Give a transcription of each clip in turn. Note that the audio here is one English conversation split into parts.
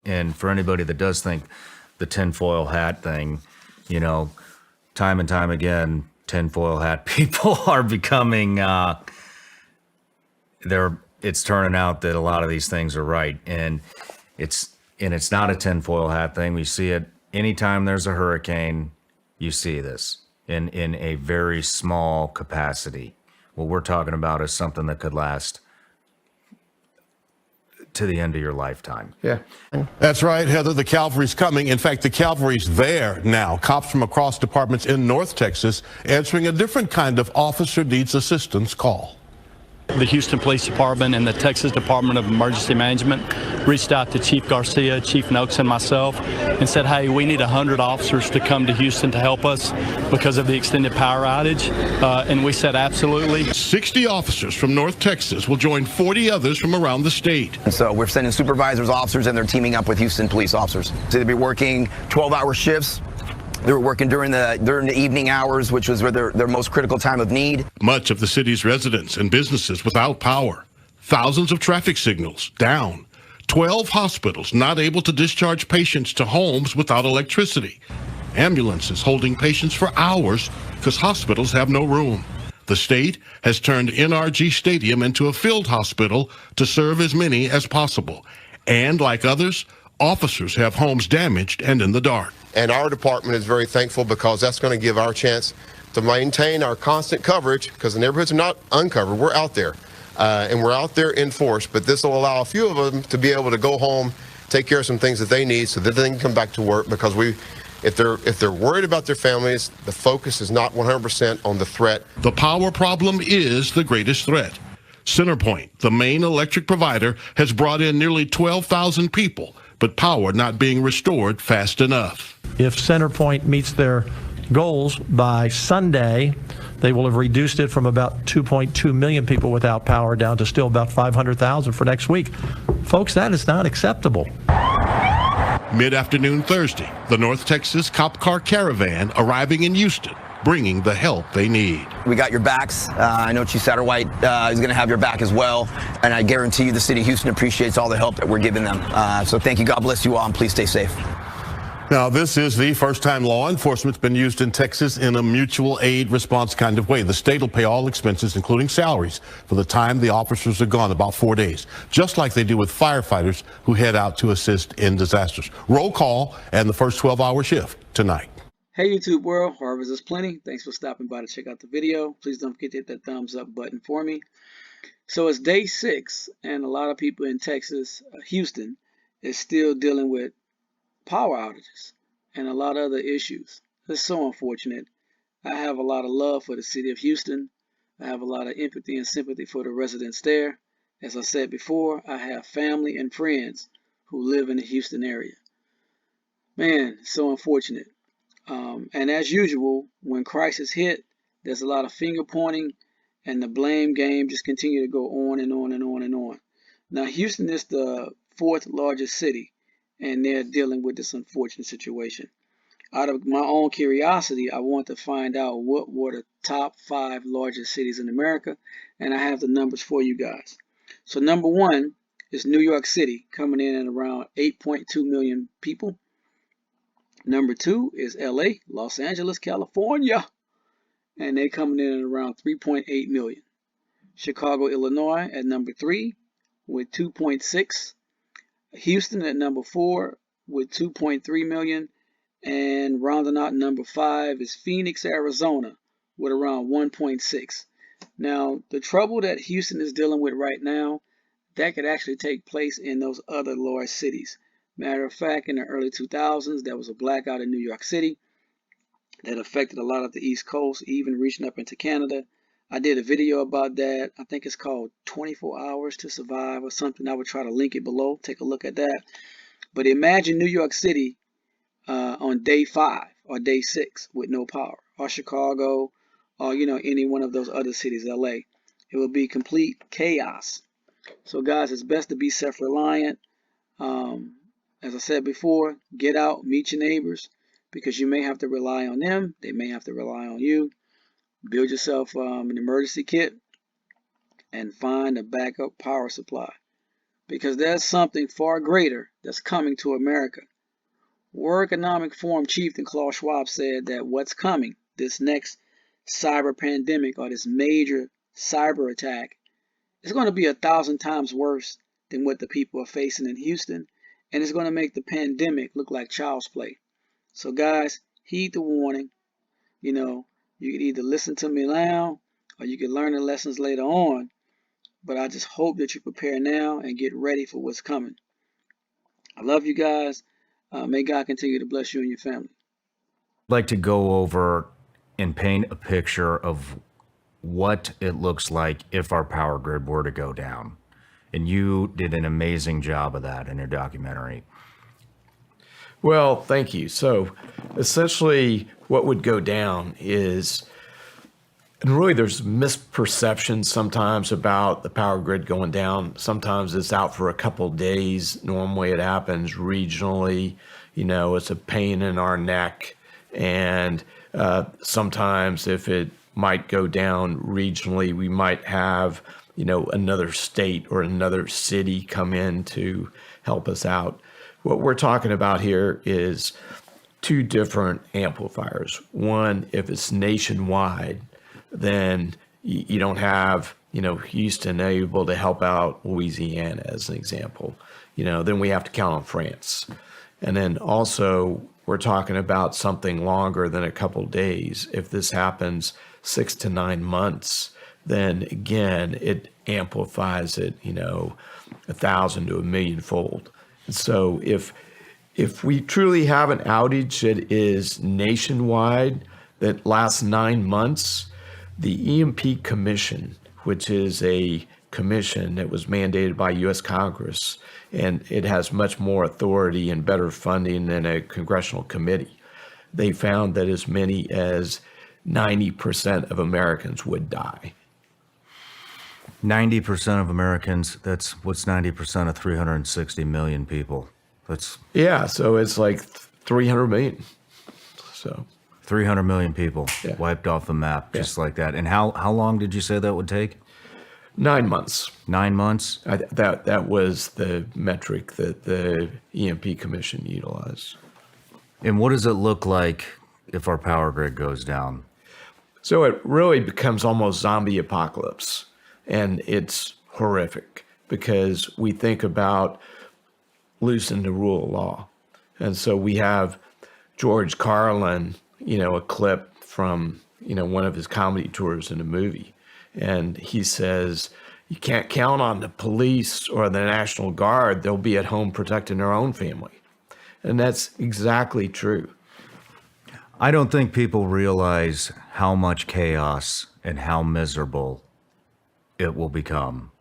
And for anybody that does think the tinfoil hat thing, you know, time and time again, tinfoil hat people are becoming, it's turning out that a lot of these things are right. And it's not a tinfoil hat thing. We see it anytime there's a hurricane, you see this in a very small capacity. What we're talking about is something that could last to the end of your lifetime. Yeah. That's right, Heather. The cavalry's coming. In fact, the cavalry's there now. Cops from across departments in North Texas answering a different kind of officer needs assistance call. The Houston Police Department and the Texas Department of Emergency Management reached out to Chief Garcia, Chief Noakes, and myself and said, hey, we need 100 officers to come to Houston to help us because of the extended power outage. And we said, absolutely. 60 officers from North Texas will join 40 others from around the state. And so we're sending supervisors, officers, and they're teaming up with Houston police officers. So they'll be working 12-hour shifts. They were working during the evening hours, which was their most critical time of need. Much of the city's residents and businesses without power. Thousands of traffic signals down. 12 hospitals not able to discharge patients to homes without electricity. Ambulances holding patients for hours because hospitals have no room. The state has turned NRG Stadium into a field hospital to serve as many as possible. And like others, officers have homes damaged and in the dark. And our department is very thankful because that's going to give our chance to maintain our constant coverage because the neighborhoods are not uncovered. We're out there and we're out there in force, but this will allow a few of them to be able to go home, take care of some things that they need so that they can come back to work because if they're worried about their families, the focus is not 100% on the threat. The power problem is the greatest threat. CenterPoint, the main electric provider, has brought in nearly 12,000 people, but power not being restored fast enough. If CenterPoint meets their goals by Sunday, they will have reduced it from about 2.2 million people without power down to still about 500,000 for next week. Folks, that is not acceptable. Mid-afternoon Thursday, the North Texas Cop Car Caravan arriving in Houston, bringing the help they need. We got your backs. I know Chief Satterwhite is going to have your back as well. And I guarantee you the city of Houston appreciates all the help that we're giving them. So thank you. God bless you all, and please stay safe. Now, this is the first time law enforcement's been used in Texas in a mutual aid response kind of way. The state will pay all expenses, including salaries, for the time the officers are gone, about 4 days, just like they do with firefighters who head out to assist in disasters. Roll call and the first 12-hour shift tonight. Hey YouTube world, Harvest is Plenty. Thanks for stopping by to check out the video. Please don't forget to hit that thumbs up button for me. So it's day 6, and a lot of people in Texas, Houston, is still dealing with power outages and a lot of other issues. It's so unfortunate. I have a lot of love for the city of Houston. I have a lot of empathy and sympathy for the residents there. As I said before, I have family and friends who live in the Houston area. Man, so unfortunate. And as usual, when crisis hit, there's a lot of finger pointing and the blame game just continue to go on and on and on and on. Now, Houston is the 4th largest city, and they're dealing with this unfortunate situation. Out of my own curiosity, I want to find out what were the top 5 largest cities in America, and I have the numbers for you guys. So number 1 is New York City, coming in at around 8.2 million people. Number 2 is LA, Los Angeles, California, and they're coming in at around 3.8 million. Chicago, Illinois at number 3 with 2.6. Houston at number 4 with 2.3 million. And rounding out number 5 is Phoenix, Arizona with around 1.6. Now, the trouble that Houston is dealing with right now, that could actually take place in those other large cities. Matter of fact, in the early 2000s, there was a blackout in New York City that affected a lot of the East Coast, even reaching up into Canada. I did a video about that. I think it's called 24 Hours to Survive or something. I would try to link it below. Take a look at that. But imagine New York City on day 5 or day 6 with no power, or Chicago, or any one of those other cities, LA. It will be complete chaos. So guys, it's best to be self-reliant. As I said before, get out, meet your neighbors, because you may have to rely on them. They may have to rely on you. Build yourself an emergency kit and find a backup power supply. because there's something far greater that's coming to America. World Economic Forum chieftain Klaus Schwab said that what's coming, this next cyber pandemic or this major cyber attack, is going to be 1,000 times worse than what the people are facing in Houston, and it's going to make the pandemic look like child's play. So guys, heed the warning. You know, you can either listen to me now or you can learn the lessons later on, but I just hope that you prepare now and get ready for what's coming. I love you guys. May God continue to bless you and your family. I'd like to go over and paint a picture of what it looks like if our power grid were to go down. And you did an amazing job of that in your documentary. Well, thank you. So essentially what would go down is, and really there's misperceptions sometimes about the power grid going down. Sometimes it's out for a couple days. Normally it happens regionally. You know, it's a pain in our neck. And sometimes if it might go down regionally, we might have, you know, another state or another city come in to help us out. What we're talking about here is two different amplifiers. One, if it's nationwide, then you don't have, you know, Houston able to help out Louisiana as an example. You know, then we have to count on France. And then also we're talking about something longer than a couple days. If this happens 6 to 9 months, then again, it amplifies it, you know, 1,000 to 1,000,000 fold. And so if we truly have an outage that is nationwide, that lasts 9 months, the EMP Commission, which is a commission that was mandated by U.S. Congress, and it has much more authority and better funding than a congressional committee, they found that as many as 90% of Americans would die. 90% of Americans, that's what's 90% of 360 million people. That's Yeah, so it's like 300 million. So 300 million people Yeah. wiped off the map just like that. And how long did you say that would take? 9 months. 9 months? That was the metric that the EMP Commission utilized. And what does it look like if our power grid goes down? So it really becomes almost zombie apocalypse. And it's horrific because we think about loosening the rule of law. And so we have George Carlin, you know, a clip from, you know, one of his comedy tours in a movie. And he says, you can't count on the police or the National Guard. They'll be at home protecting their own family. And that's exactly true. I don't think people realize how much chaos and how miserable it will become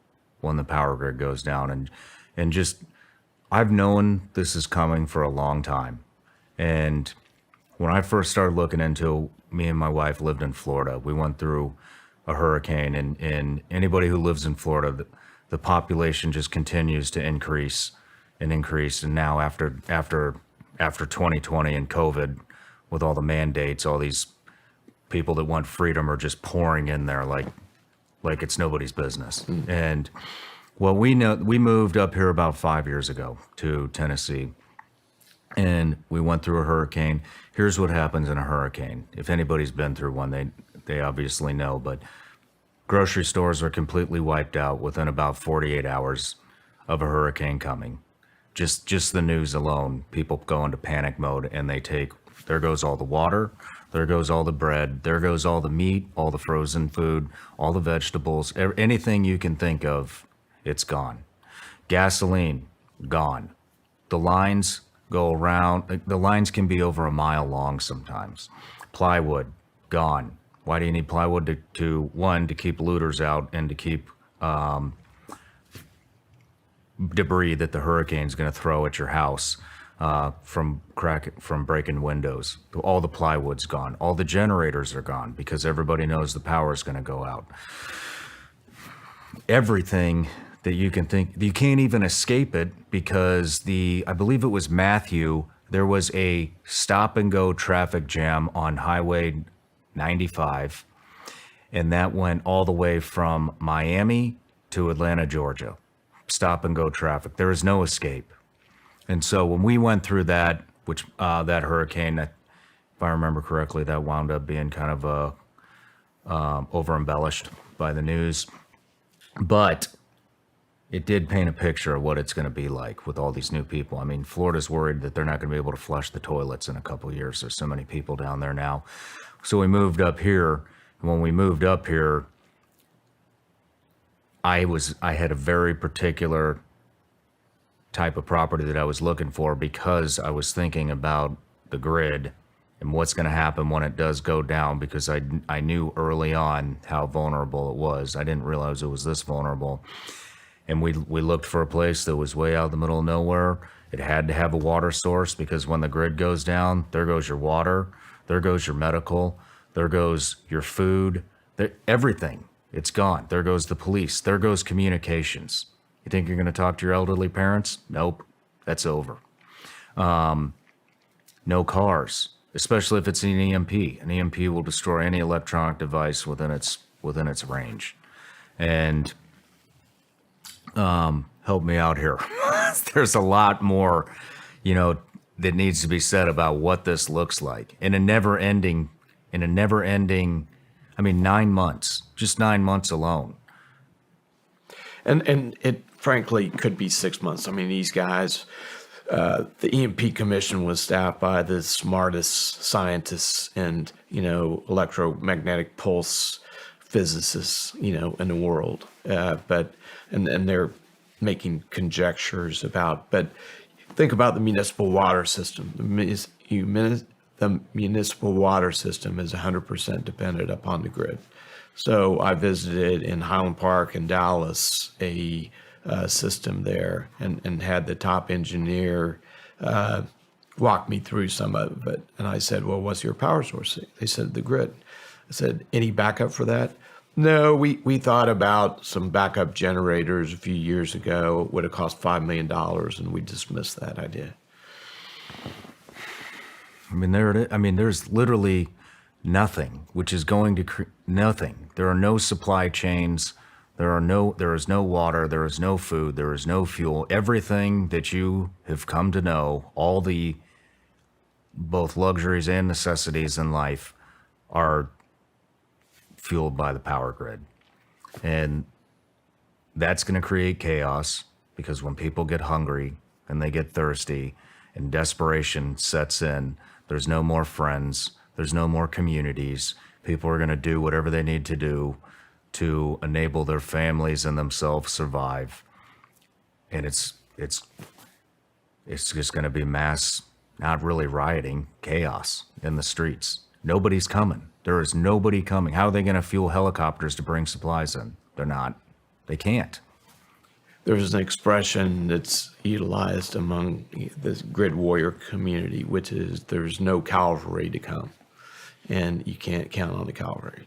when the power grid goes down. And just, I've known this is coming for a long time. And when I first started looking into, me and my wife lived in Florida. We went through a hurricane, and anybody who lives in Florida, the population just continues to increase and increase. And now after 2020 and COVID, with all the mandates, all these people that want freedom are just pouring in there like it's nobody's business. And well, we moved up here about 5 years ago to Tennessee, and we went through a hurricane. Here's what happens in a hurricane. If anybody's been through one, they obviously know, but grocery stores are completely wiped out within about 48 hours of a hurricane coming. Just the news alone, people go into panic mode, and there goes all the water, there goes all the bread, there goes all the meat, all the frozen food, all the vegetables, anything you can think of, it's gone. Gasoline, gone. The lines go around, the lines can be over a mile long sometimes. Plywood, gone. Why do you need plywood? To keep looters out, and to keep debris that the hurricane's going to throw at your house from breaking windows. All the plywood's gone. All the generators are gone because everybody knows the power is going to go out. Everything that you can think, you can't even escape it because I believe it was Matthew, there was a stop and go traffic jam on Highway 95, and that went all the way from Miami to Atlanta, Georgia. stop and go traffic. There is no escape. And so when we went through that, which that hurricane, if I remember correctly, that wound up being kind of over embellished by the news, but it did paint a picture of what it's going to be like with all these new people. I mean, Florida's worried that they're not going to be able to flush the toilets in a couple of years. There's so many people down there now. So we moved up here. And when we moved up here, I had a very particular type of property that I was looking for because I was thinking about the grid and what's going to happen when it does go down, because I knew early on how vulnerable it was. I didn't realize it was this vulnerable. And we looked for a place that was way out in the middle of nowhere. It had to have a water source, because when the grid goes down, there goes your water, there goes your medical, there goes your food, everything. It's gone. There goes the police. There goes communications. You think you're going to talk to your elderly parents? Nope. That's over. No cars, especially if it's an EMP. An EMP will destroy any electronic device within its range. And help me out here. There's a lot more, that needs to be said about what this looks like in a never ending, 9 months, just 9 months alone. And it frankly could be 6 months. I mean, these guys, the EMP Commission was staffed by the smartest scientists and, electromagnetic pulse physicists, in the world. And they're making conjectures about, but think about the municipal water system. The municipal water system is 100% dependent upon the grid. So I visited in Highland Park in Dallas a system there and had the top engineer walk me through some of it. And I said, well, what's your power source? They said, the grid. I said, any backup for that? No, we thought about some backup generators a few years ago. It would have cost $5 million, and we dismissed that idea. I mean, there's literally nothing, which is going to nothing. There are no supply chains. There is no water. There is no food. There is no fuel. Everything that you have come to know, all the both luxuries and necessities in life, are fueled by the power grid. And that's going to create chaos, because when people get hungry and they get thirsty and desperation sets in, there's no more friends, there's no more communities. People are going to do whatever they need to do to enable their families and themselves survive. And it's just going to be mass, not really rioting, chaos in the streets. Nobody's coming. There is nobody coming. How are they going to fuel helicopters to bring supplies in? They're not. They can't. There's an expression that's utilized among the grid warrior community, which is there's no cavalry to come, and you can't count on the cavalry.